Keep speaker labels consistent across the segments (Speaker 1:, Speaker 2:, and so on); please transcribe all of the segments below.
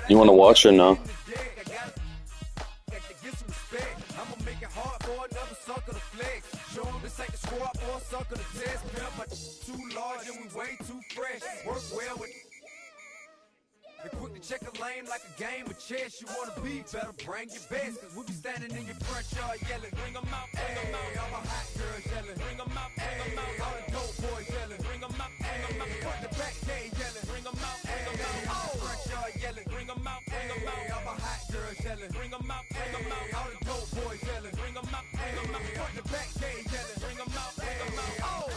Speaker 1: You want to watch or no?
Speaker 2: Quick to check a lane like a game of chess. You wanna be better, bring your best. Cause we be standing in your front yard yelling. Bring them out, bring them out. All my hot girls yelling. Bring them out, bring them out. All the dope boys yelling. Bring them out, bring them out. Front the back gate yelling. Bring them out, bring them out. All the front yard yelling. Bring them out, bring them out. All my hot girls yelling. Bring them out, bring them out. All the dope boys yelling. Bring them out, bring them out. Front the back gate yelling. Bring them out, bring them out. Oh!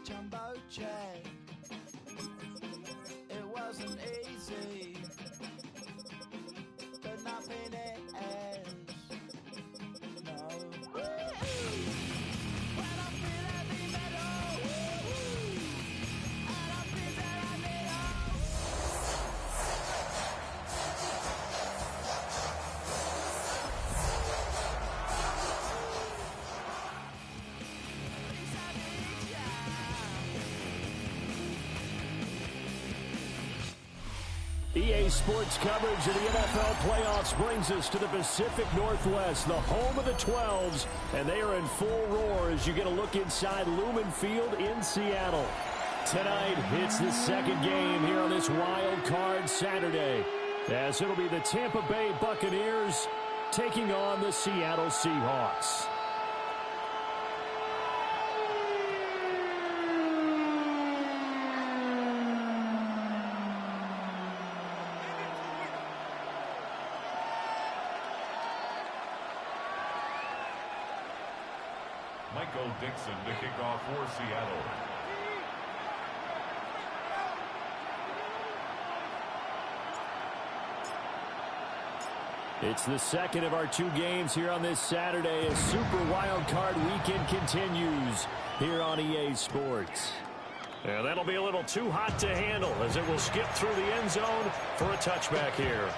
Speaker 3: Jumbo jet. It wasn't easy, but nothing is. No. When I feel heavy metal, and I feel that I need
Speaker 4: EA Sports coverage of the NFL playoffs brings us to the Pacific Northwest, the home of the 12s, and they are in full roar as you get a look inside Lumen Field in Seattle. Tonight, it's the second game here on this wild card Saturday, as it'll be the Tampa Bay Buccaneers taking on the Seattle Seahawks.
Speaker 5: Dixon to kick off for Seattle.
Speaker 4: It's the second of our two games here on this Saturday as Super Wild Card Weekend continues here on EA Sports. And that'll be a little too hot to handle as it will skip through the end zone for a touchback here.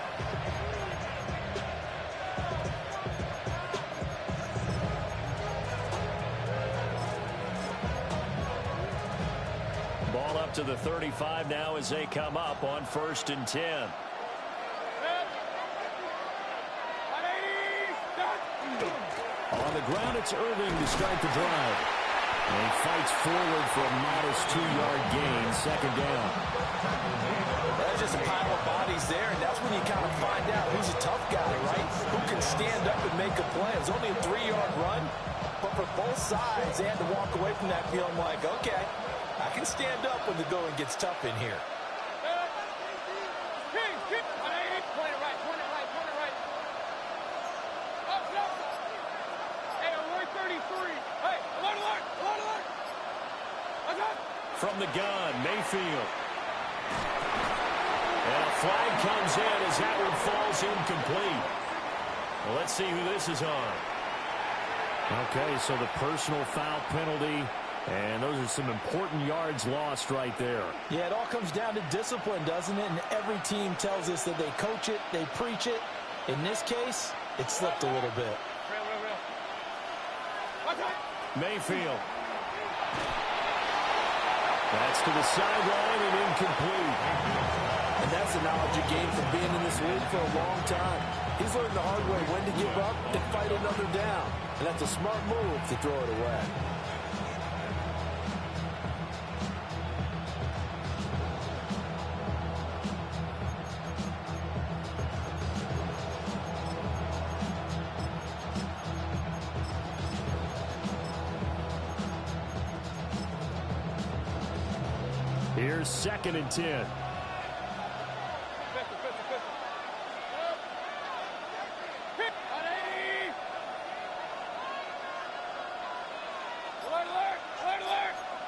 Speaker 4: Ball up to the 35 now as they come up on 1st and 10. On the ground, it's Irving to start the drive. And he fights forward for a modest 2-yard gain, 2nd down.
Speaker 6: There's just a pile of bodies there, and that's when you kind of find out who's a tough guy, right? Who can stand up and make a play. It's only a 3-yard run, but for both sides, they had to walk away from that feeling like, okay, I can stand up when the going gets tough in here.
Speaker 4: from the gun, Mayfield. And a flag comes in as that one falls incomplete. Well, let's see who this is on. Okay, so the personal foul penalty, and those are some important yards lost right there.
Speaker 6: Yeah, it all comes down to discipline, doesn't it? And every team tells us that they coach it, they preach it. In this case, it slipped a little bit.
Speaker 4: Mayfield. That's to the sideline and incomplete.
Speaker 6: And that's the knowledge you gain from being in this league for a long time. He's learned the hard way when to give up and fight another down. And that's a smart move to throw it away.
Speaker 4: Here's 2nd and 10.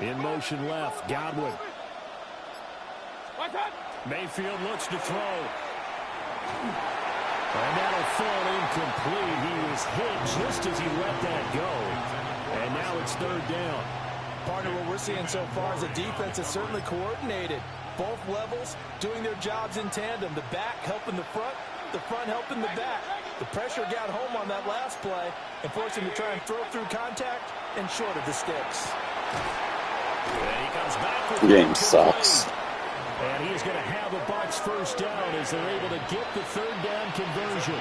Speaker 4: In motion left, Godwin. Mayfield looks to throw. And that'll fall incomplete. He was hit just as he let that go. And now it's 3rd down.
Speaker 6: Partner, what we're seeing so far is a defense that's certainly coordinated. Both levels doing their jobs in tandem. The back helping the front helping the back. The pressure got home on that last play and forced him to try and throw through contact and short of the sticks.
Speaker 4: And he comes back with
Speaker 1: Game sucks.
Speaker 4: And he's going to have a Bucs first down as they're able to get the 3rd down conversion.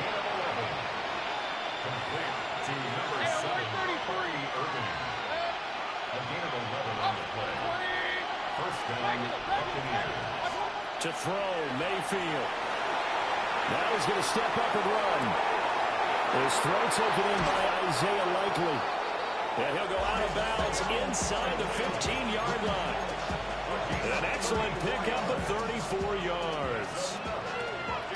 Speaker 5: Complete to number 7, Irving. A gain of 11 on the play. First down, Buccaneers.
Speaker 4: To throw, Mayfield. Now he's going to step up and run. His throw taken in by Isaiah Likely. And he'll go out of bounds inside the 15-yard line. An excellent pickup of 34 yards.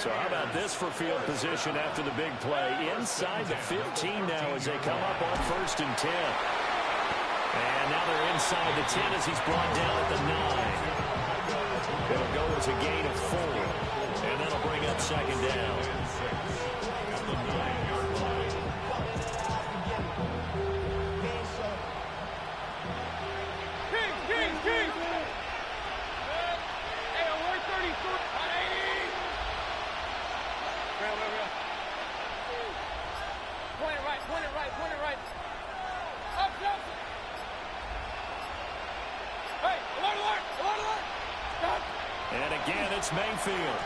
Speaker 4: So how about this for field position after the big play? Inside the 15 now as they come up on 1st and 10. And now they're inside the 10 as he's brought down at the 9. It'll go as a gain of 4. And that'll bring up 2nd down.
Speaker 3: Point it right. Up, jump. Hey, alert. Stop.
Speaker 4: And again, it's Mayfield.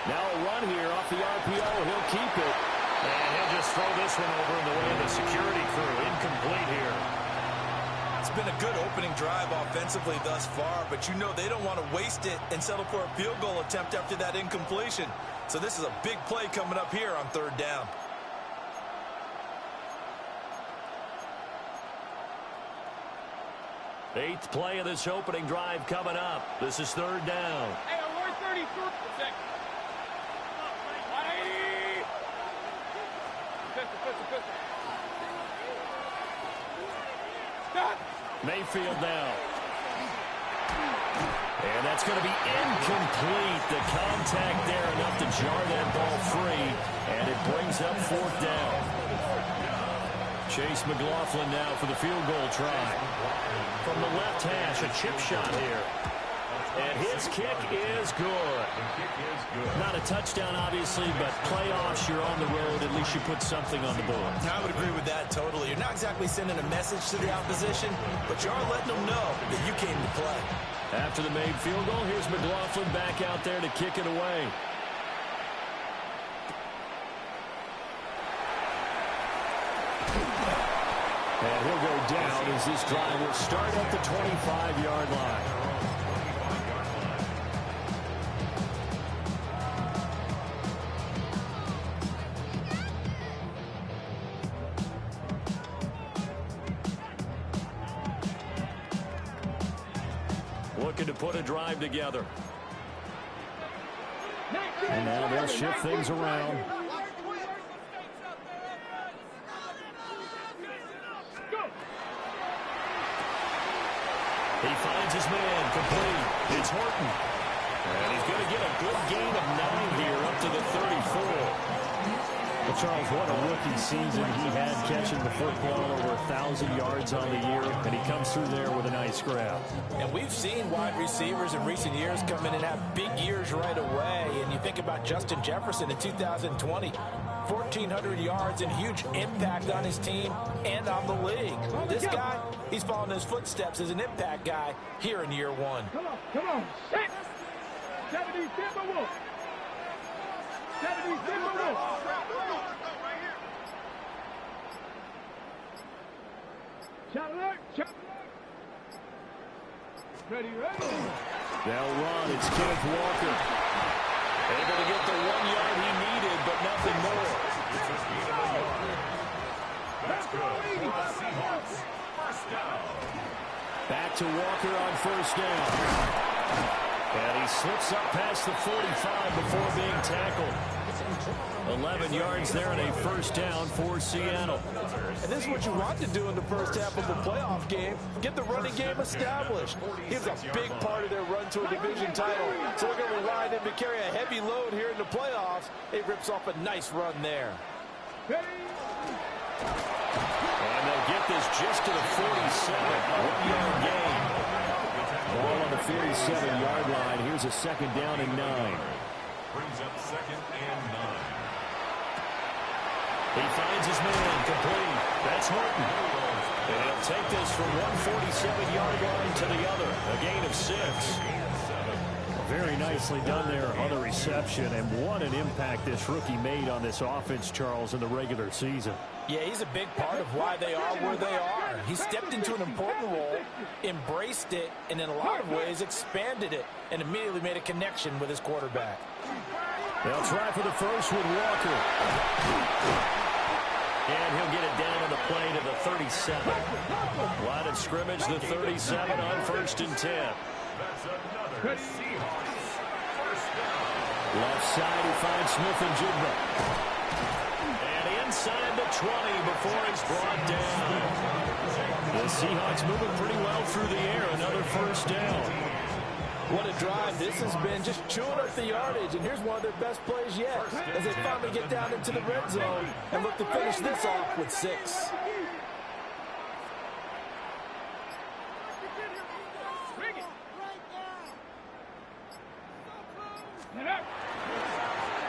Speaker 4: Now a run here off the RPO. He'll keep it. And he'll just throw this one over in the way of the security crew. Incomplete here.
Speaker 6: It's been a good opening drive offensively thus far, but you know they don't want to waste it and settle for a field goal attempt after that incompletion. So this is a big play coming up here on 3rd down.
Speaker 4: Eighth play of this opening drive coming up. This is 3rd down.
Speaker 3: Hey, alert 33. Protect. 180. Pistol. Stop.
Speaker 4: Mayfield now. And that's going to be incomplete. The contact there enough to jar that ball free. And it brings up 4th down. Chase McLaughlin now for the field goal try. From the left hash, a chip shot here. And his kick is good. Not a touchdown, obviously, but playoffs, you're on the road. At least you put something on the board.
Speaker 6: I would agree with that totally. You're not exactly sending a message to the opposition, but you are letting them know that you came to play.
Speaker 4: After the made field goal, here's McLaughlin back out there to kick it away. And he'll go down as this drive will start at the 25-yard line. Looking to put a drive together. And now they'll shift things around. He finds complete. It's Horton. And he's going to get a good gain of 9 here up to the 34. Well, Charles, what a rookie season he had, catching the football over 1,000 yards on the year, and he comes through there with a nice grab.
Speaker 6: And we've seen wide receivers in recent years come in and have big years right away. And you think about Justin Jefferson in 2020, 1,400 yards and huge impact on his team and on the league. This guy, he's following his footsteps as an impact guy here in year one.
Speaker 3: Come on. 70 Timberwolves. 70 Timberwolves. Shot alert. Ready.
Speaker 4: They'll run. It's Kenneth Walker. Able to get the 1 yard he needed, but nothing more.
Speaker 5: That's good. Seahawks. First down.
Speaker 4: Back to Walker on first down. And he slips up past the 45 before being tackled. 11 yards there and a first down for Seattle.
Speaker 6: And this is what you want to do in the first half of the playoff game. Get the running game established. He's a big part of their run to a division title. So they're going to rely on him to carry a heavy load here in the playoffs. He rips off a nice run there.
Speaker 4: And they'll get this just to the 47. A 1 yard gain. Ball on the 47-yard line. Here's a second down and 9.
Speaker 5: Brings up second and 9.
Speaker 4: He finds his man complete. That's Horton. And he'll take this from 147-yard line to the other. A gain of 6. Very nicely done there on the reception. And what an impact this rookie made on this offense, Charles, in the regular season.
Speaker 6: Yeah, he's a big part of why they are where they are. He stepped into an important role, embraced it, and in a lot of ways expanded it, and immediately made a connection with his quarterback.
Speaker 4: They'll try for the first with Walker. And he'll get it down on the play to the 37. Line of scrimmage, the 37 on first and 10.
Speaker 5: That's another Seahawks. First down.
Speaker 4: Left side, he finds Smith and Jigba. And inside the 20 before he's brought down. The Seahawks moving pretty well through the air. Another first down.
Speaker 6: What a drive this has been, just chewing up the yardage, and here's one of their best plays yet as they finally get down into the red zone and look to finish this off with 6.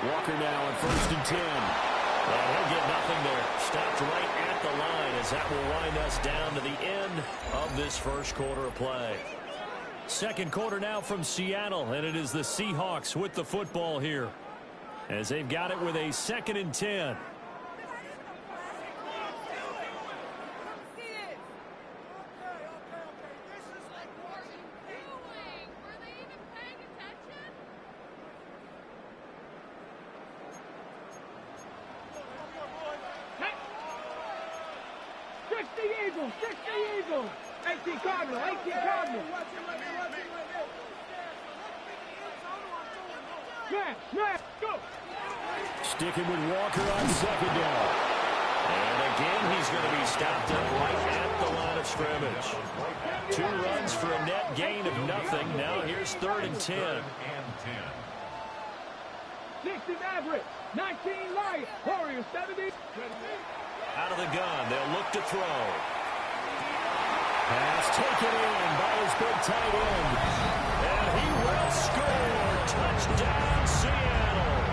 Speaker 4: Walker now on first and 10. And he'll get nothing there. Stopped right at the line as that will wind us down to the end of this first quarter of play. Second quarter now from Seattle, and it is the Seahawks with the football here as they've got it with a 2nd and 10.
Speaker 3: Eagle. 18 Cardinal. Smash, go.
Speaker 4: Sticking with Walker on second down. And again, he's going to be stopped up right at the line of scrimmage. 2 runs for a net gain of nothing. Now here's 3rd and 10.
Speaker 3: 60 Maverick, 19 Lions, Warriors 70.
Speaker 4: Out of the gun, they'll look to throw. Pass taken in by his big tight end. And he will score. Touchdown, Seattle.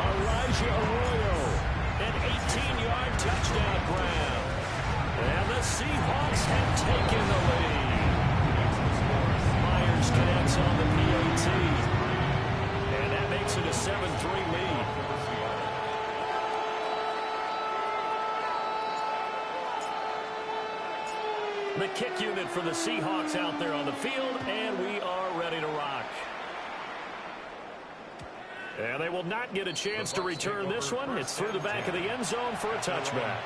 Speaker 4: Elijah Arroyo, an 18-yard touchdown grab. And the Seahawks have taken the lead. Myers connects on the PAT. And that makes it a 7-3 lead. The kick unit for the Seahawks out there on the field, and we are ready to rock. And they will not get a chance to return this one. It's through the back of the end zone for a touchback.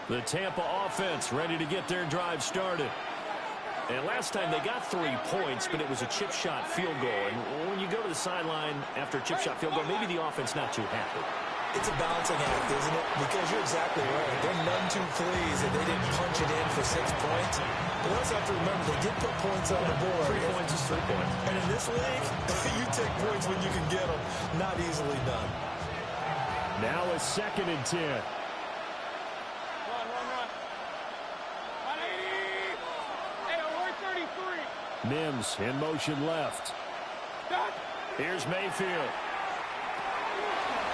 Speaker 4: The Tampa offense ready to get their drive started. And last time they got 3 points, but it was a chip shot field goal. And when you go to the sideline after a chip shot field goal, maybe the offense not too happy.
Speaker 6: It's a balancing act, isn't it? Because you're exactly right. They're none too pleased that they didn't punch it in for 6 points. But you also have to remember they did put points on the board.
Speaker 4: 3 points is 3 points.
Speaker 6: And in this league, you take points when you can get them. Not easily done.
Speaker 4: Now a 2nd and 10.
Speaker 3: Run. 180. Hey, we're 33.
Speaker 4: Mims in motion left. Here's Mayfield.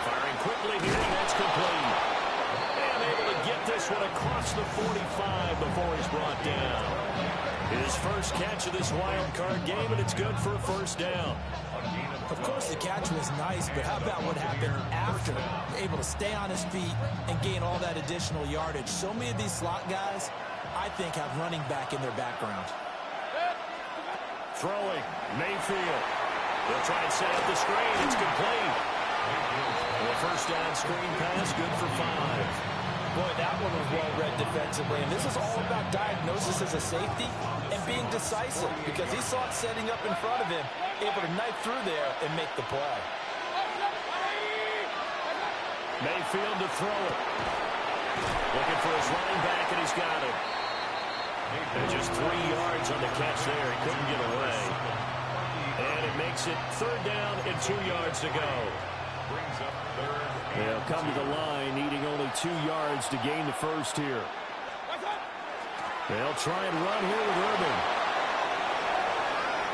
Speaker 4: Firing quickly here, and that's complete. And able to get this one across the 45 before he's brought down. His first catch of this wild card game, and it's good for a first down.
Speaker 6: Of course, the catch was nice, but how about what happened after? Able to stay on his feet and gain all that additional yardage. So many of these slot guys, I think, have running back in their background.
Speaker 4: Throwing, Mayfield. They'll try and set up the screen. It's complete. The first down screen pass, good for 5.
Speaker 6: Boy, that one was well-read defensively. And this is all about diagnosis as a safety and being decisive because he saw it setting up in front of him, able to knife through there and make the play.
Speaker 4: Mayfield to throw it. Looking for his running back, and he's got it. And just 3 yards on the catch there. He couldn't get away. And it makes it 3rd down and 2 yards to go. They'll come to the line, needing only 2 yards to gain the first here. They'll try and run here with Urban.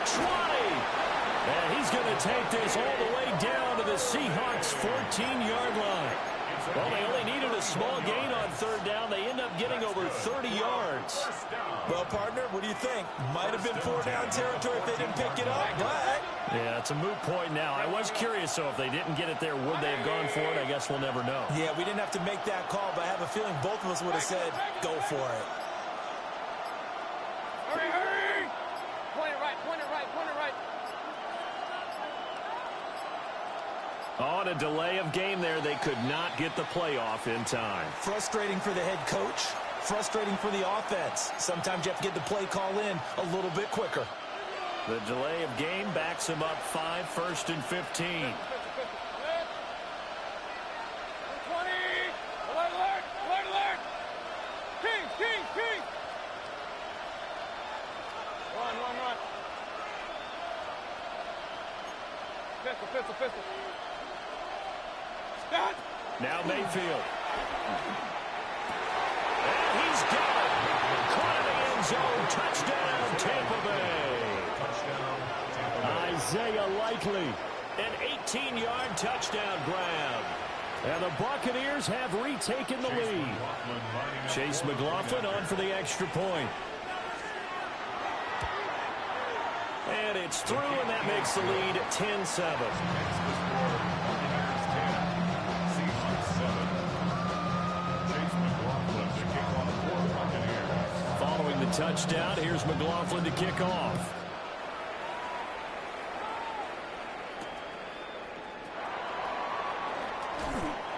Speaker 4: 20! And he's going to take this all the way down to the Seahawks' 14-yard line. Well, they only needed a small gain on 3rd down. They end up getting over 30 yards.
Speaker 6: Well, partner, what do you think? Might have been 4-down territory if they didn't pick it up, but...
Speaker 4: Yeah, it's a moot point now. I was curious, so if they didn't get it there, would they have gone for it? I guess we'll never know.
Speaker 6: Yeah, we didn't have to make that call, but I have a feeling both of us would have said, go for it.
Speaker 3: Hurry! Point it right.
Speaker 4: On a delay of game there, they could not get the playoff in time.
Speaker 6: Frustrating for the head coach. Frustrating for the offense. Sometimes you have to get the play call in a little bit quicker.
Speaker 4: The delay of game backs him up 5, 1st and 15.
Speaker 3: 20. Alert. King. Run. Pistol. Stop.
Speaker 4: Now Mayfield. And he's got it. Caught in the end zone. Touchdown, Tampa Bay. Isaiah Likely. An 18-yard touchdown grab. And the Buccaneers have retaken the lead. Chase McLaughlin on for the extra point. And it's through, and that makes the lead 10-7. Following the touchdown, here's McLaughlin to kick off.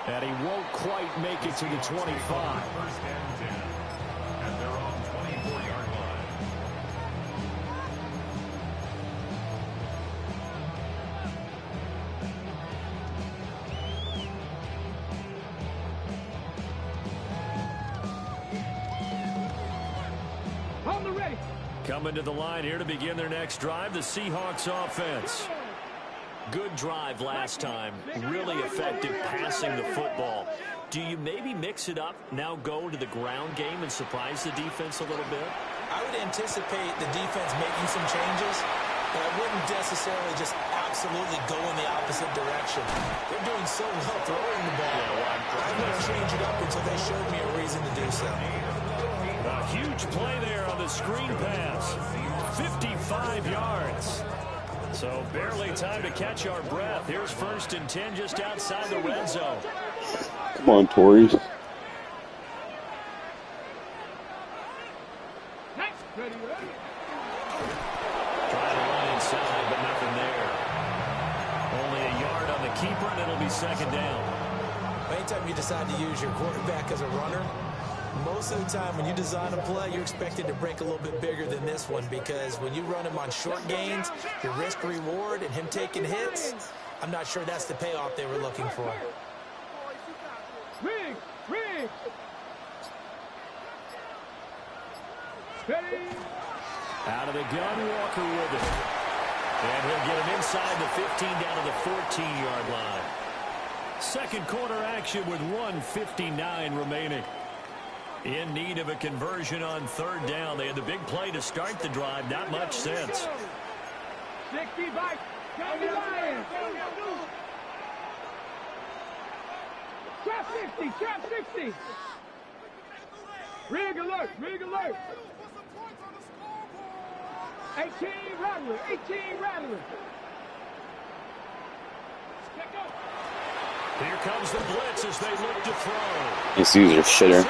Speaker 4: And he won't quite make it to the 25.
Speaker 5: First and 10. And they're on 24-yard line.
Speaker 4: Coming to the line here to begin their next drive, the Seahawks offense. Good drive last time. Really effective passing the football. Do you maybe mix it up, now go to the ground game and surprise the defense a little bit?
Speaker 6: I would anticipate the defense making some changes, but I wouldn't necessarily just absolutely go in the opposite direction. They're doing so well throwing the ball. I wouldn't change it up until they showed me a reason to do so.
Speaker 4: A huge play there on the screen pass. 55 yards. So barely time to catch our breath. Here's 1st and 10 just outside the red zone.
Speaker 1: Come on, Tories.
Speaker 4: Trying to run inside, but nothing there. Only a yard on the keeper, and it'll be 2nd down.
Speaker 6: Anytime you decide to use your quarterback as a runner, most of the time when you design a play, you're expected to break a little bit bigger than this one because when you run him on short gains, your risk-reward and him taking hits, I'm not sure that's the payoff they were looking for.
Speaker 4: Out of the gun, Walker with it. And he'll get him inside the 15 down to the 14-yard line. Second quarter action with 1:59 remaining. In need of a conversion on third down. They had the big play to start the drive. Not much sense.
Speaker 3: 60 back. Trap 60. Trap 60. Rig alert. 18 rattler.
Speaker 4: Here comes the blitz as they look to throw.
Speaker 1: These dudes are shitter.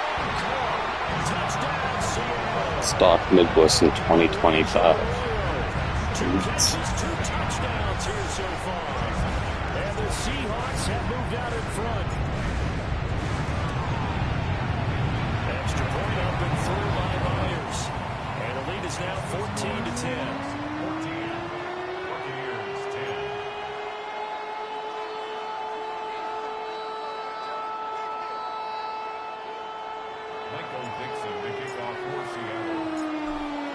Speaker 4: Touchdown, Seattle.
Speaker 1: Stock Midwest in 2025.
Speaker 4: Two catches, 2 touchdowns here so far. And the Seahawks have moved out in front. Extra point up and through by Myers. And the lead is now 14-10.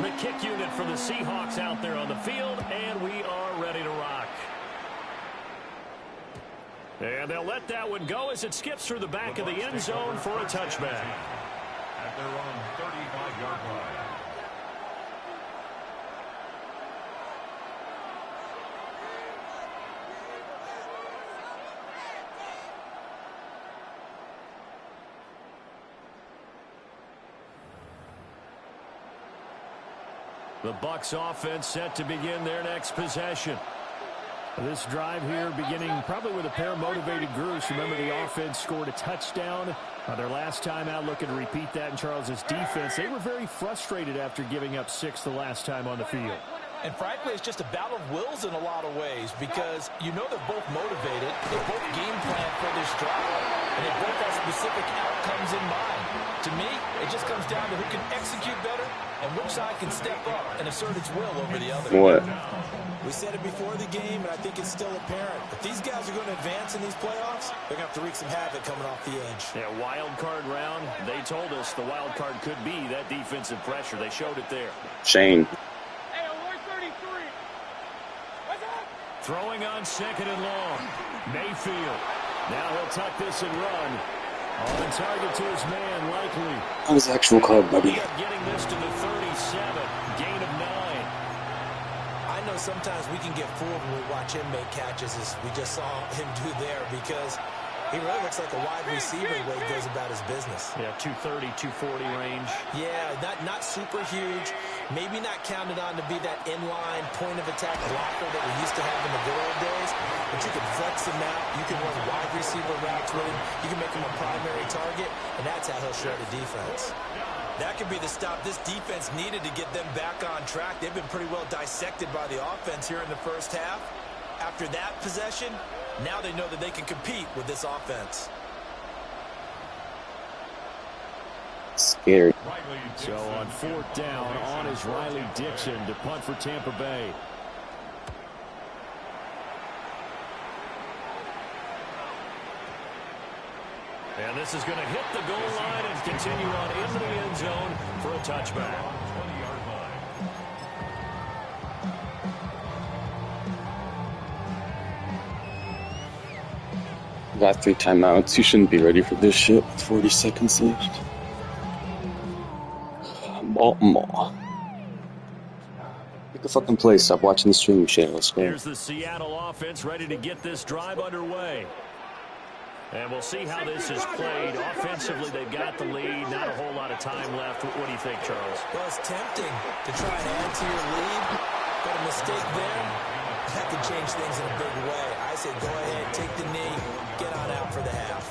Speaker 4: The kick unit for the Seahawks out there on the field, and we are ready to rock. And they'll let that one go as it skips through the back of the end zone for a touchback.
Speaker 5: At their own 35-yard line.
Speaker 4: The Bucs offense set to begin their next possession. This drive here beginning probably with a pair of motivated groups. Remember, the offense scored a touchdown their last time out, looking to repeat that in Charles's defense. They were very frustrated after giving up 6 the last time on the field.
Speaker 6: And frankly, it's just a battle of wills in a lot of ways because you know they're both motivated. They both game plan for this drive, and they both have specific outcomes in mind. To me, it just comes down to who can execute better and which side can step up and assert its will over the other.
Speaker 1: What?
Speaker 6: We said it before the game, and I think it's still apparent. If these guys are going to advance in these playoffs, they're going to have to wreak some havoc coming off the edge.
Speaker 4: Yeah, wild card round. They told us the wild card could be that defensive pressure. They showed it there.
Speaker 1: Shane.
Speaker 3: Hey, 133. What's up?
Speaker 4: Throwing on second and long. Mayfield. Now he'll tuck this and run. On target to his man, likely.
Speaker 1: That was actual club, buddy.
Speaker 4: Getting this to the 37. Gain of 9.
Speaker 6: I know sometimes we can get fooled when we watch him make catches, as we just saw him do there, because he really looks like a wide receiver the way he goes about his business.
Speaker 4: Yeah, 230, 240 range.
Speaker 6: Yeah, not super huge. Maybe not counted on to be that inline point-of-attack blocker that we used to have in the good old days. But you can flex him out. You can run wide receiver routes with him. You can make him a primary target, and that's how he'll shred a defense. That could be the stop this defense needed to get them back on track. They've been pretty well dissected by the offense here in the first half. After that possession, now they know that they can compete with this offense.
Speaker 1: Scared.
Speaker 4: So on fourth down, on is Riley Dixon to punt for Tampa Bay. And this is going to hit the goal line and continue on into the end zone for a touchback.
Speaker 5: 20-yard line.
Speaker 1: Got 3 timeouts. You shouldn't be ready for this shit with 40 seconds left. Baltimore. Pick a fucking play. Stop watching the streaming shit. Let's go.
Speaker 4: Here's the Seattle offense ready to get this drive underway. And we'll see how this is played. Offensively, they've got the lead. Not a whole lot of time left. What do you think, Charles?
Speaker 6: Well, it's tempting to try and add to your lead, but a mistake there, that could change things in a big way. I say go ahead, take the knee, get on out for the half.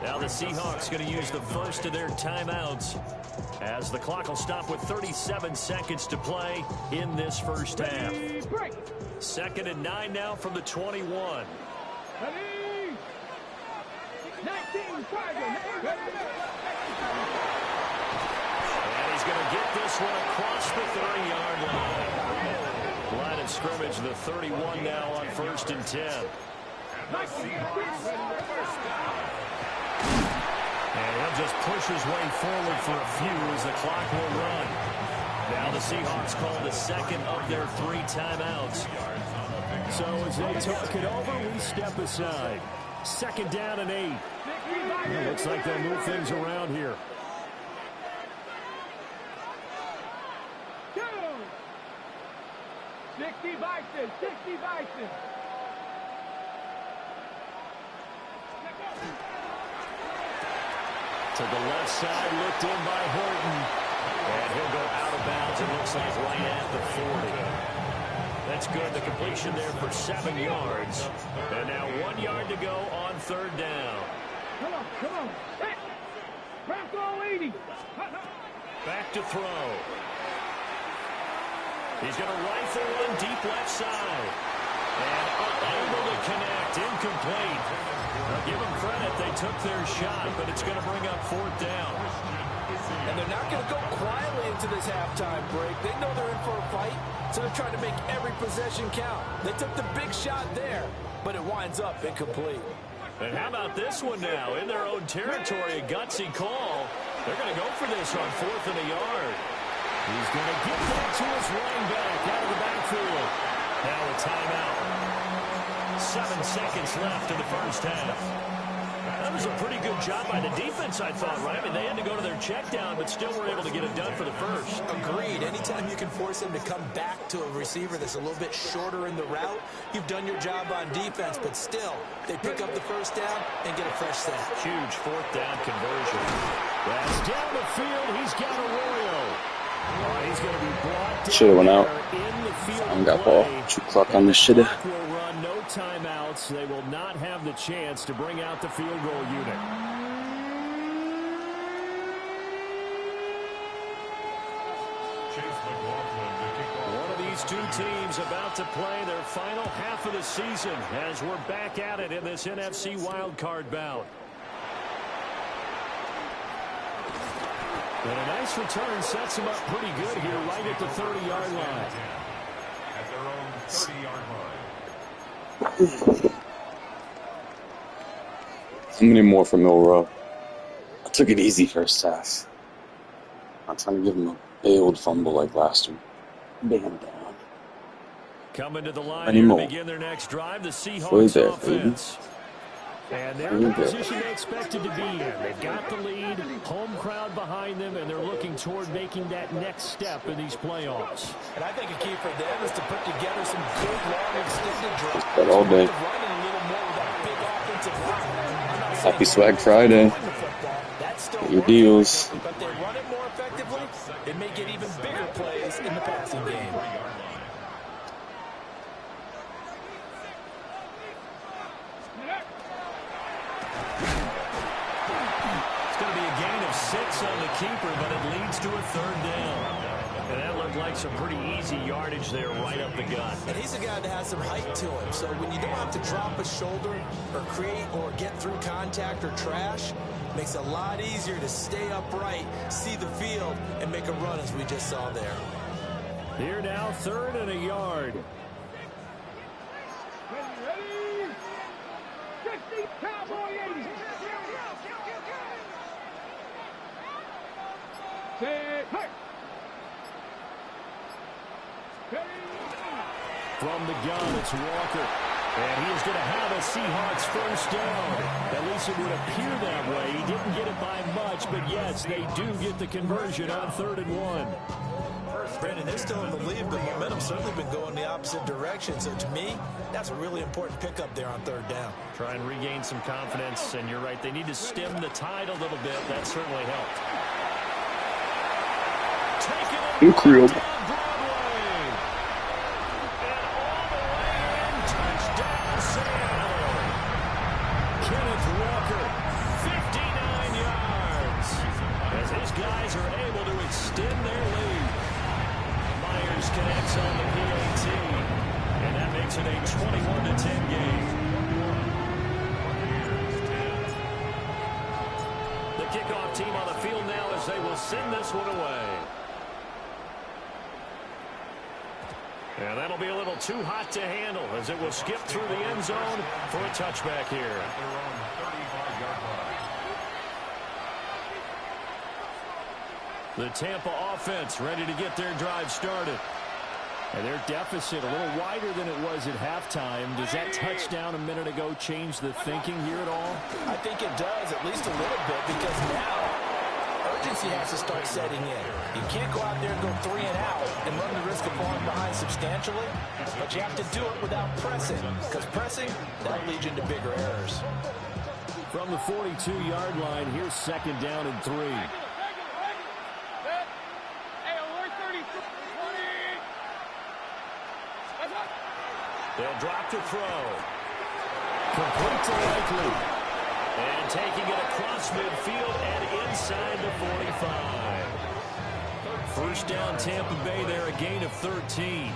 Speaker 4: Now the Seahawks going to use the first of their timeouts as the clock will stop with 37 seconds to play in this first half. 2nd and 9 now from the 21.
Speaker 3: 19,
Speaker 4: and he's going to get this one across the 30-yard line. Line of scrimmage, the 31 now on 1st and 10. And he'll just push his way forward for a few as the clock will run. Now the Seahawks call the second of their 3 timeouts. So as they talk it over, we step aside. 2nd down and 8. It looks like they'll move things around here.
Speaker 3: Go! 60 Bison, 60 Bison.
Speaker 4: To the left side, looked in by Horton. And he'll go out of bounds, it looks like right at the 40. That's good. The completion there for 7 yards. And now 1 yard to go on 3rd down.
Speaker 3: Come on, come on. Hey! Wrap all 80.
Speaker 4: Back to throw. He's going to rifle one deep left side. And unable to connect. Incomplete. Now give them credit. They took their shot, but it's going to bring up 4th down.
Speaker 6: And they're not going to go quietly into this halftime break. They know they're in for a fight, so they're trying to make every possession count. They took the big shot there, but it winds up incomplete.
Speaker 4: And how about this one now? In their own territory, a gutsy call. They're going to go for this on 4th and a yard. He's going to get back to his running back out of the backfield. Now a timeout. 7 seconds left in the first half. That was a pretty good job by the defense, I thought, right? I mean, they had to go to their check down, but still were able to get it done for the first.
Speaker 6: Agreed. Anytime you can force him to come back to a receiver that's a little bit shorter in the route, you've done your job on defense, but still, they pick up the first down and get a fresh set.
Speaker 4: Huge 4th down conversion. That's down the field. He's got Arroyo. He's going to be brought down.
Speaker 1: Should have went out.
Speaker 4: In the field
Speaker 1: I got ball. 2 clock on this shit.
Speaker 4: No timeouts. They will not have the chance to bring out the field goal unit. One of these 2 teams about to play their final half of the season as we're back at it in this NFC wildcard bout. And a nice return sets them up pretty good here right at the 30-yard line.
Speaker 5: At their own 30-yard line.
Speaker 1: How many more for Milrow? I took it easy first half. Not trying to give him a bailed fumble like last one. Bam down.
Speaker 4: Coming to the line here to begin their next drive, the Seahawks offense. And they're in the position they expected to be in. They've got the lead, home crowd behind them, and they're looking toward making that next step in these playoffs.
Speaker 6: And I think a key for them is to put together some good, long, extended drives.
Speaker 1: That all day. Happy Swag Friday. Get your deals.
Speaker 6: But they run it more effectively, it may get even bigger plays in the passing game.
Speaker 4: On the keeper, but it leads to a 3rd down. And that looked like some pretty easy yardage there right up the gut.
Speaker 6: And he's a guy that has some height to him, so when you don't have to drop a shoulder or create or get through contact or trash, it makes it a lot easier to stay upright, see the field, and make a run as we just saw there.
Speaker 4: Here now, 3rd and a yard.
Speaker 3: Ready? 60 Cowboy 80.
Speaker 4: From the gun, it's Walker. And he is going to have a Seahawks first down. At least it would appear that way. He didn't get it by much, but yes, they do get the conversion on 3rd and 1.
Speaker 6: Brandon, they're still in the lead, but momentum's certainly been going the opposite direction. So to me, that's a really important pickup there on 3rd down.
Speaker 4: Try and regain some confidence, and you're right. They need to stem the tide a little bit. That certainly helped.
Speaker 1: Incredible.
Speaker 4: Kenneth Walker, 59 yards. As his guys are able to extend their lead. Myers connects on the PAT. And that makes it a 21-10 game. The kickoff team on the field now as they will send this one away. And that'll be a little too hot to handle as it will skip through the end zone for a touchback here. The Tampa offense ready to get their drive started. And their deficit a little wider than it was at halftime. Does that touchdown a minute ago change the thinking here at all?
Speaker 6: I think it does, at least a little bit, because now urgency has to start setting in. You can't go out there and go 3 and out and run the risk of falling behind substantially, but you have to do it without pressing, because pressing, that'll lead you into bigger errors.
Speaker 4: From the 42-yard line, here's second down and 3. They'll drop to throw. Complete to Likely. And taking it across midfield and inside the 45. First down Tampa Bay there, a gain of 13.
Speaker 5: A gain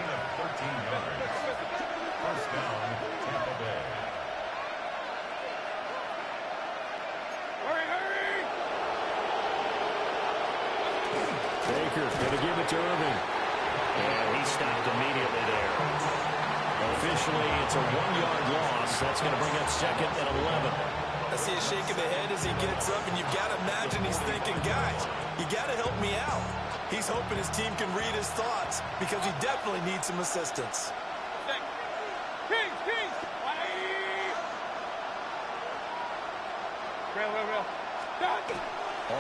Speaker 5: of 13 yards. First down, Tampa Bay.
Speaker 4: Baker's going to give it to Irving. And he stopped immediately there. Officially, it's a 1-yard loss. That's going to bring up second and 11.
Speaker 6: I see a shake of the head as he gets up, and you've got to imagine he's thinking, guys, you got to help me out. He's hoping his team can read his thoughts because he definitely needs some assistance.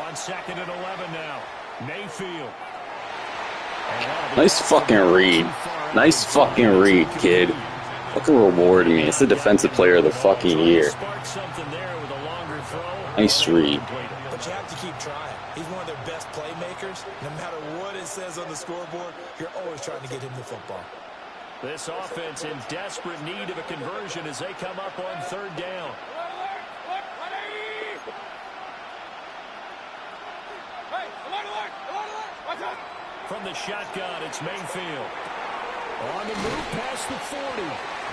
Speaker 4: On second and 11 now. Mayfield.
Speaker 1: Nice fucking read. Nice fucking read, kid. Fucking reward me. It's the defensive player of the fucking year. Nice read.
Speaker 6: But you have to keep trying. He's one of their best playmakers. No matter what it says on the scoreboard, you're always trying to get him the football.
Speaker 4: This offense in desperate need of a conversion as they come up on third down. From the shotgun, it's Mayfield. On the move past the 40.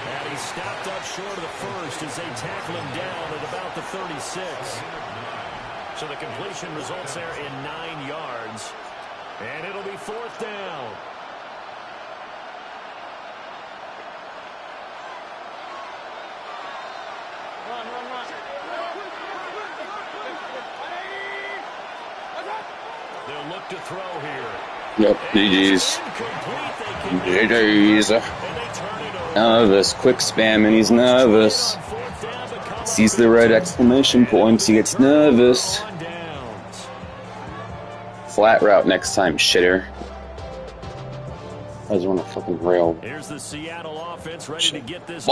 Speaker 4: And he stopped up short of the first as they tackle him down at about the 36. So the completion results there in 9 yards. And it'll be fourth down. They'll look to throw here.
Speaker 1: Yep, GG's. GG's. Nervous, quick spam, and he's nervous. Sees the red exclamation points, he gets nervous. Flat route next time, shitter. I just want to fucking rail.
Speaker 4: Here's the Seattle offense ready to get this.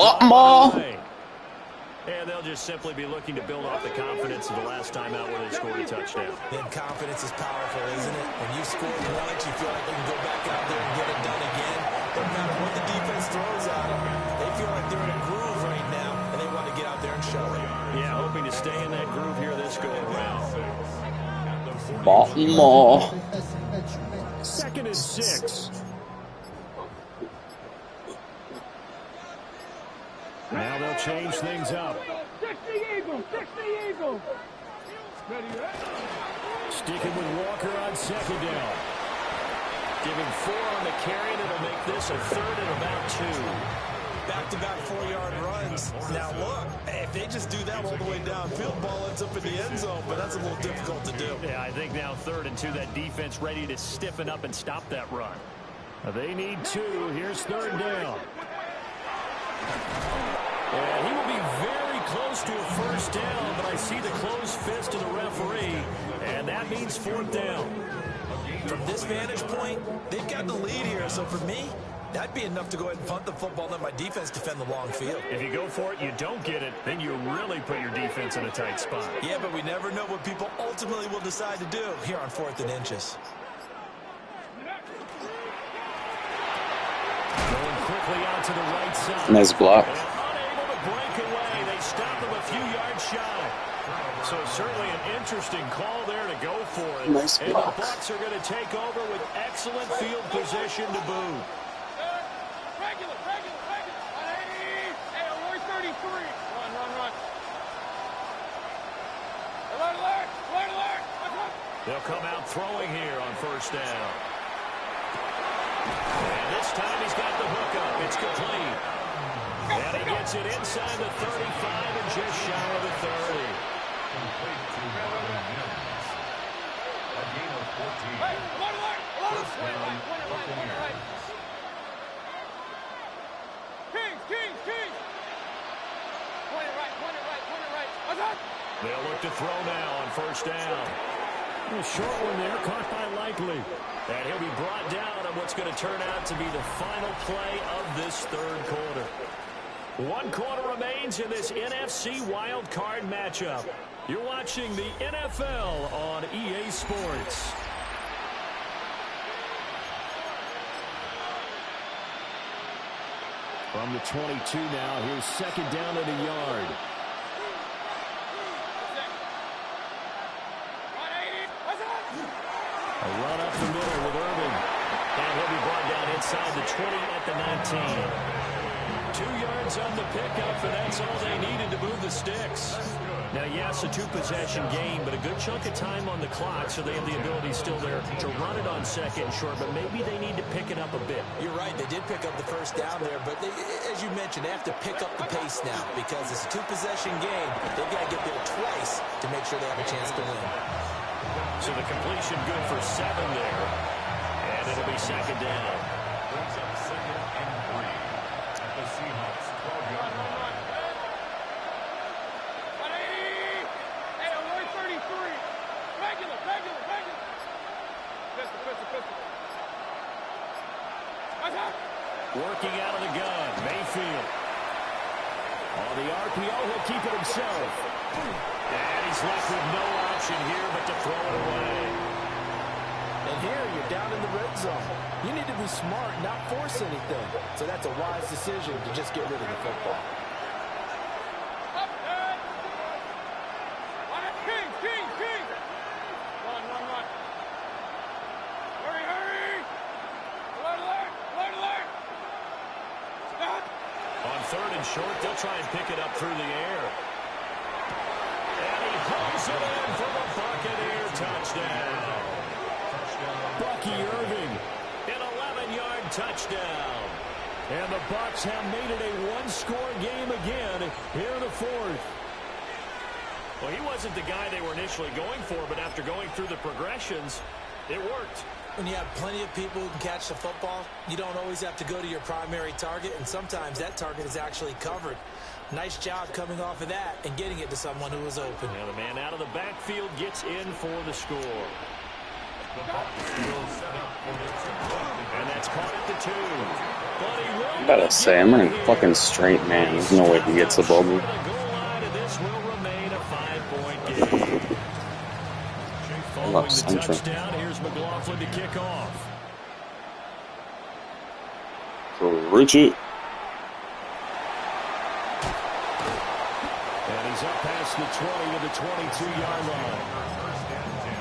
Speaker 4: And they'll just simply be looking to build off the confidence of the last time out where they scored a touchdown.
Speaker 6: Then confidence is powerful, isn't it? When you score once, you feel like you can go back out there and get it done again. No matter what the defense throws at them, they feel like they're in a groove right now, and they want to get out there and show it.
Speaker 4: Yeah, hoping to stay in that groove here this go-around.
Speaker 1: Baltimore.
Speaker 4: Second and 6. Now they'll change things up. Sticking with Walker on second down. Giving 4 on the carry, and it'll make this a third and about 2.
Speaker 6: Back-to-back 4-yard runs. Now look, if they just do that all the way downfield, ball ends up in the end zone, but that's a little difficult to do.
Speaker 4: Yeah, I think now 3rd and 2, that defense ready to stiffen up and stop that run. They need 2. Here's 3rd down. And he will be very close to a first down, but I see the closed fist of the referee, and that means 4th down.
Speaker 6: From this vantage point, they've got the lead here, so for me, that'd be enough to go ahead and punt the football and let my defense defend the long field.
Speaker 4: If you go for it, you don't get it, then you really put your defense in a tight spot.
Speaker 6: Yeah, but we never know what people ultimately will decide to do here on 4th and inches.
Speaker 4: Going quickly out to the right side.
Speaker 1: Nice block.
Speaker 4: Unable to break away. They stop him a few yards shy. So certainly an interesting call there to go for it.
Speaker 1: Nice block.
Speaker 4: And the Bucs are going to take over with excellent field position to boot. They'll come out throwing here on first down. And this time he's got the hook up. It's complete. And he gets it inside the 35 and just shy of the 30.
Speaker 5: Complete to Marvin Mims. A gain of 14.
Speaker 3: Hey, one right.
Speaker 5: First down, Buccaneers.
Speaker 3: Kings. Point it right. What's up?
Speaker 4: They'll look to throw now on first down. A short one there, caught by Likely. And he'll be brought down on what's going to turn out to be the final play of this third quarter. 1 quarter remains in this NFC Wild Card matchup. You're watching the NFL on EA Sports. From the 22 now, here's second down at a yard. A run up the middle with Irving. And he'll be brought down inside the 20 at the 19. 2 yards on the pickup, and that's all they needed to move the sticks. Now, yes, a 2-possession game, but a good chunk of time on the clock, so they have the ability still there to run it on second and short, but maybe they need to pick it up a bit.
Speaker 6: You're right. They did pick up the first down there, but as you mentioned, they have to pick up the pace now because it's a 2-possession game. They've got to get there twice to make sure they have a chance to win.
Speaker 4: So the completion good for 7 there, and it'll be second down.
Speaker 5: Brings up 2nd and 3 at the Seahawks 12-yard line.
Speaker 3: Hey, 133. Regular. Pistol. What's up?
Speaker 4: Working out of the gun, Mayfield. On the RPO, he'll keep it himself. And he's left with no option here but to throw it away.
Speaker 6: And here, you're down in the red zone. You need to be smart, not force anything. So that's a wise decision to just get rid of the football.
Speaker 3: Up, Dad. King. Run. Hurry. Alert. Stop.
Speaker 4: On 3rd and short, they'll try and pick it up through the air. And he pulls it in for the Buccaneer touchdown. Bucky Irving, an 11-yard touchdown. And the Bucs have made it a 1-score game again here in the 4th. Well, he wasn't the guy they were initially going for, but after going through the progressions, it worked.
Speaker 6: When you have plenty of people who can catch the football, you don't always have to go to your primary target, and sometimes that target is actually covered. Nice job coming off of that and getting it to someone who was open.
Speaker 4: Now the man out of the backfield gets in for the score. And that's caught at the 2. But he will
Speaker 1: I gotta say, I'm running fucking straight, man. There's no way he gets the bubble.
Speaker 4: This will remain a 5-point game. Following the touchdown, here's McLaughlin to kick off.
Speaker 1: Richie.
Speaker 4: And he's up past the 20 to the 22-yard line.
Speaker 5: First and 10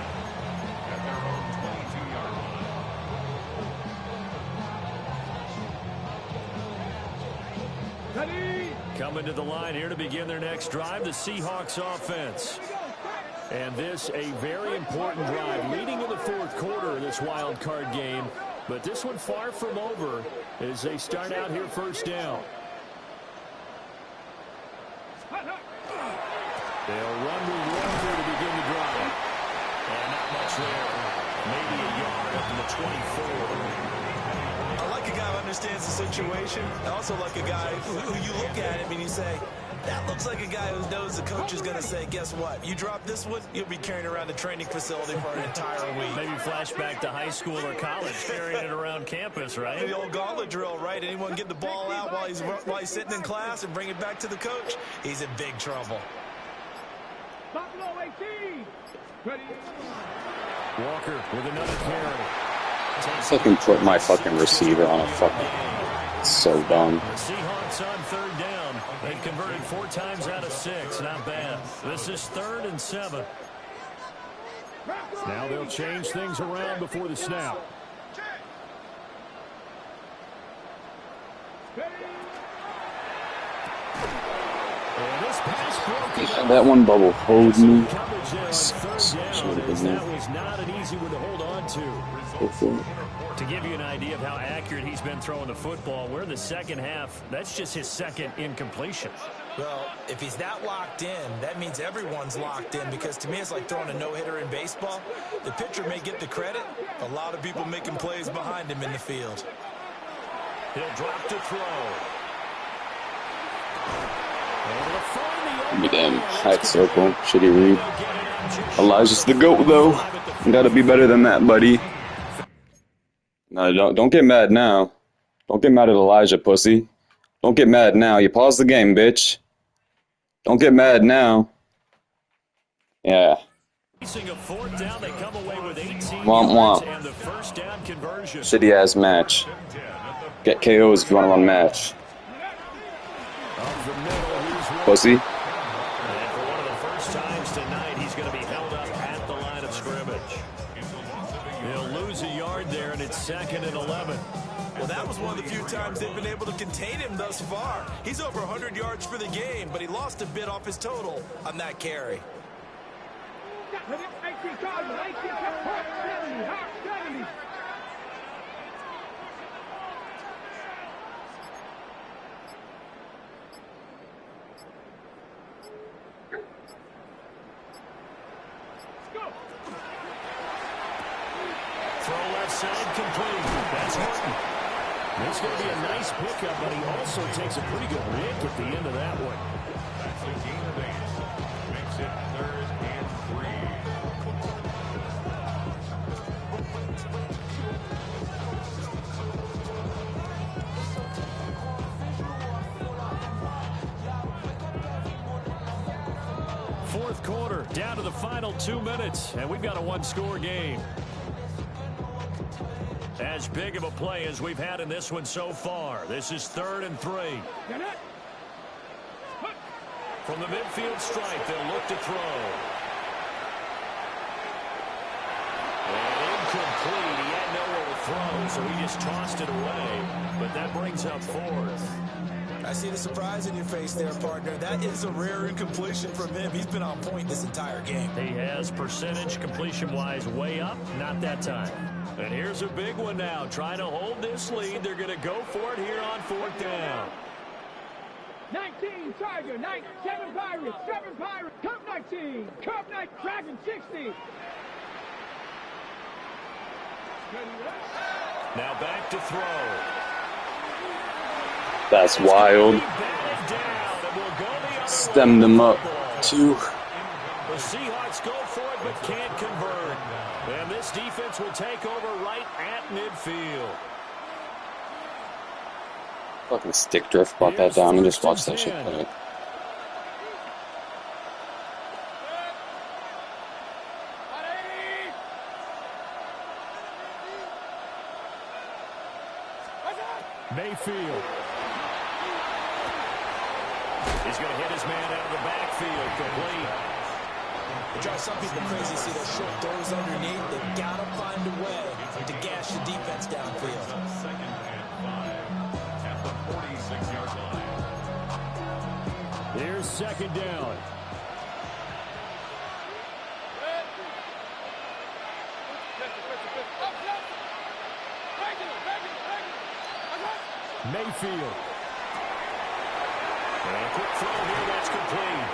Speaker 5: at their own 22-yard line.
Speaker 4: Coming to the line here to begin their next drive, the Seahawks offense. And this a very important drive leading in the 4th quarter of this wild card game. But this one far from over as they start out here first down. They'll run with 1 here to begin the drive. And not much there. Maybe a yard up to the 24.
Speaker 6: I like a guy who understands the situation. I also like a guy who you look at him and you say, that looks like a guy who knows the coach is going to say, guess what? You drop this one, you'll be carrying around the training facility for an entire week.
Speaker 4: Maybe flashback to high school or college, carrying it around campus, right?
Speaker 6: The old gauntlet drill, right? Anyone get the ball out while he's sitting in class and bring it back to the coach? He's in big trouble.
Speaker 3: Buffalo 18. Ready.
Speaker 4: Walker with another carry.
Speaker 1: Fucking put my fucking receiver on a fucking... It's so dumb.
Speaker 4: The Seahawks on 3rd down. They've converted 4 times out of 6. Not bad. This is 3rd and 7. Now they'll change things around before the snap. And this pass broken.
Speaker 1: That one bubble hold me.
Speaker 4: That was not an easy one to hold on to. To give you an idea of how accurate he's been throwing the football, we're in the second half. That's just his 2nd incompletion.
Speaker 6: Well, if he's that locked in, that means everyone's locked in, because to me it's like throwing a no-hitter in baseball. The pitcher may get the credit. A lot of people making plays behind him in the field.
Speaker 4: He'll drop to throw.
Speaker 1: Give me them tight circle. Shitty read. Elijah's the GOAT, though. You gotta be better than that, buddy. No, don't get mad now. Don't get mad at Elijah, pussy. Don't get mad now. You paused the game, bitch. Don't get mad now. Yeah. Womp womp. Shitty ass match. Get KOs if you want to run match. Pussy.
Speaker 4: And for one of the first times tonight, he's going to be held up at the line of scrimmage. He'll lose a yard there, and it's 2nd and 11.
Speaker 6: Well, that was one of the few times they've been able to contain him thus far. He's over 100 yards for the game, but he lost a bit off his total on that carry.
Speaker 4: Throw left side complete. That's Horton. It's going to be a nice pickup, but he also takes a pretty good lick at the end of that one.
Speaker 5: That's a gain of 8. Makes it 3rd and
Speaker 4: 3. Fourth quarter, down to the final 2 minutes, and we've got a one-score game. As big of a play as we've had in this one so far. This is 3rd and 3. From the midfield stripe, they'll look to throw. And incomplete. He had nowhere to throw, so he just tossed it away. But that brings up 4th.
Speaker 6: I see the surprise in your face there, partner. That is a rare incompletion from him. He's been on point this entire game.
Speaker 4: He has percentage completion-wise way up. Not that time. And here's a big one now. Trying to hold this lead. They're going to go for it here on 4th down.
Speaker 3: 19 Tiger, 7 Pirates, 7 Pirates, Cup 19, Cup 19, Dragon 60.
Speaker 4: Now back to throw.
Speaker 1: That's wild. Stem them up. 2.
Speaker 4: The Seahawks go for it but can't convert. And this defense will take over right at midfield.
Speaker 1: Fucking stick drift brought that down and just watch that shit play.
Speaker 4: Mayfield. He's going to hit his man out of the backfield. Complete.
Speaker 6: It drives some people crazy to see those short throws underneath. They've got to find a way to gash the defense downfield.
Speaker 5: 2nd and 5 at the 46-yard line.
Speaker 4: Here's 2nd down. Mayfield. And a quick throw here, that's complete.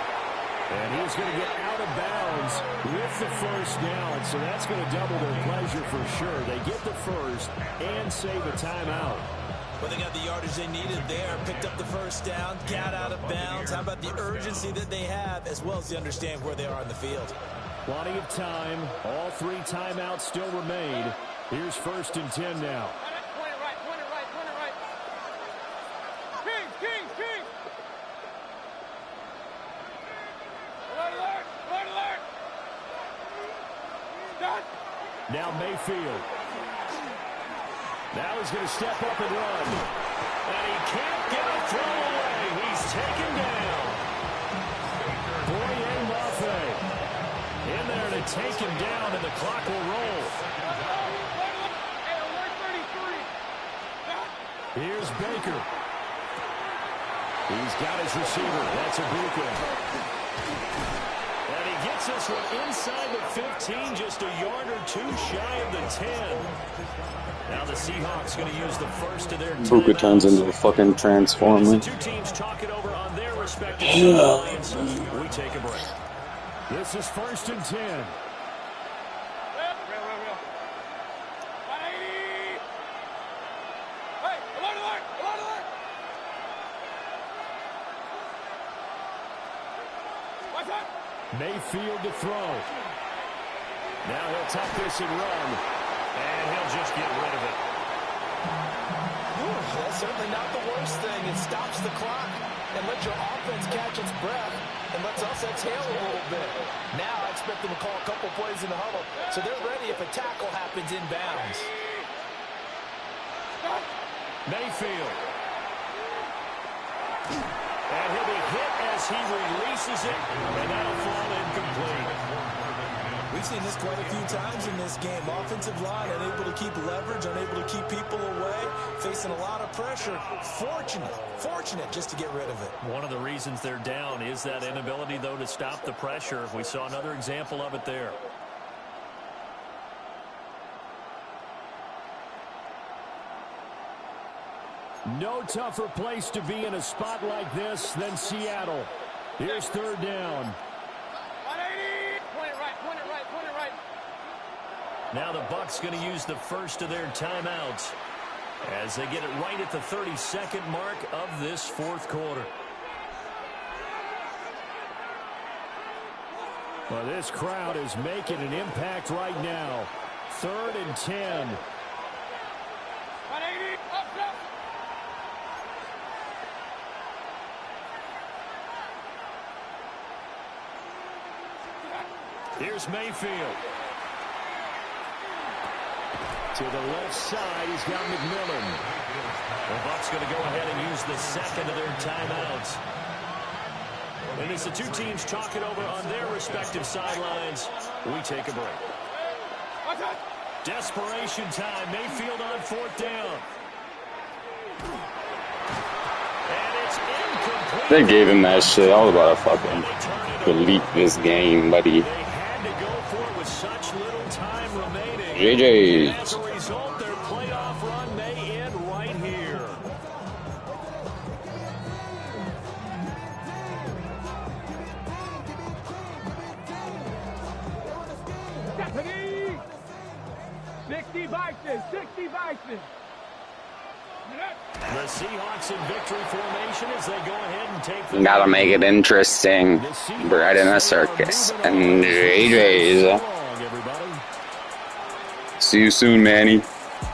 Speaker 4: And he's going to get out of bounds with the first down, so that's going to double their pleasure for sure. They get the first and save a timeout.
Speaker 6: Well, they got the yardage they needed there, picked up the first down, got out of bounds. How about the urgency that they have, as well as they understand where they are in the field?
Speaker 4: Plenty of time. All 3 timeouts still remain. Here's 1st and 10 now. Now Mayfield. Now he's going to step up and run. And he can't get a throw away. He's taken down. Boye Mafe in there to take him down, and the clock will roll. Here's Baker. He's got his receiver. That's Ibuka. And he gets Gets this one inside the 15, just a yard or two shy of the 10. Now the Seahawks going to use the first of their timeouts.
Speaker 1: Puka turns into a fucking transformer.
Speaker 4: The two teams talk it over on their respective sidelines. We take a break.
Speaker 7: This is 1st and 10. Mayfield to throw.
Speaker 4: Now he'll tuck this and run. And he'll just get rid of it.
Speaker 6: That's certainly not the worst thing. It stops the clock and lets your offense catch its breath and lets us exhale a little bit. Now I expect them to call a couple plays in the huddle so they're ready if a tackle happens inbounds.
Speaker 4: Mayfield. And he'll be hit as he releases it, and that'll fall incomplete.
Speaker 6: We've seen this quite a few times in this game. Offensive line unable to keep leverage, unable to keep people away, facing a lot of pressure. Fortunate just to get rid of it.
Speaker 4: One of the reasons they're down is that inability, though, to stop the pressure. We saw another example of it there.
Speaker 7: No tougher place to be in a spot like this than Seattle. Here's 3rd down.
Speaker 3: 180. Point it right.
Speaker 4: Now the Bucs going to use the first of their timeouts as they get it right at the 32nd mark of this 4th quarter.
Speaker 7: Well, this crowd is making an impact right now. 3rd and 10.
Speaker 3: 180. Up.
Speaker 4: Here's Mayfield.
Speaker 7: To the left side, he's got McMillan.
Speaker 4: The Bucs going to go ahead and use the second of their timeouts. And as the two teams talk it over on their respective sidelines, we take a break. Desperation time. Mayfield on 4th down. And it's incomplete.
Speaker 1: They gave him that shit. I was about to fucking delete this game, buddy.
Speaker 4: They had to go for it with such little time remaining.
Speaker 1: JJ.
Speaker 4: As a result, their playoff run may end right here.
Speaker 3: Stephanie! 60 Bison.
Speaker 4: The Seahawks in victory formation as they go ahead and take the...
Speaker 1: Gotta make it interesting. Bread in a circus. And JJ's. See you soon, Manny.